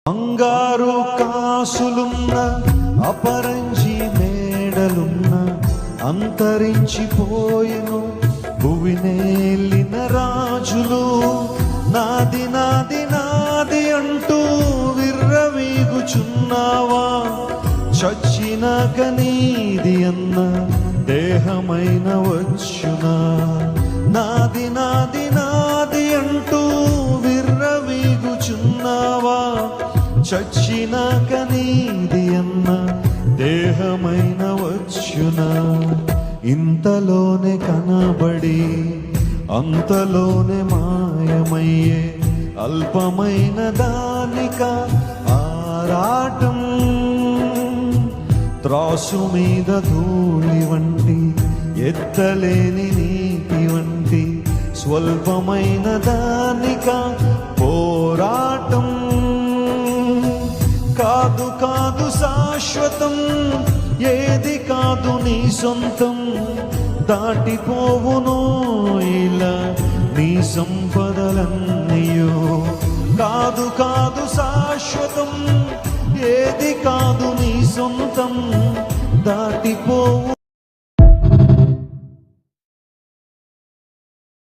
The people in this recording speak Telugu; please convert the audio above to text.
బంగారు కాసులున్న అపరంజి మేడలున్న అంతరించిపోయెను భువినేలిన రాజులు. నాది నాది నాది అంటూ విర్రవీగుచున్నావా? చచ్చినాక నీది అన్న దేహమైన వచ్చునా? నాది నాది నాది అంటూ విర్రవీగుచున్నావా? చచ్చినాక నీది అన్న దేహమైన వచ్చునా? ఇంతలోనే కనబడి అంతలోనే మాయమయ్యే అల్పమైన దానిక ఆరాటం. త్రాసు మీద ధూళి వంటి ఎత్తలేని నీటి వంటి స్వల్పమైన దానిక పోరాటం. కాదు కాదు శాశ్వతం, ఏది కాదు నీ సొంతం. దాటిపోవును ఇలా నీ సంపదలన్నయ్యో. కాదు కాదు శాశ్వతం, ఏది కాదు నీ సొంతం. దాటిపోవు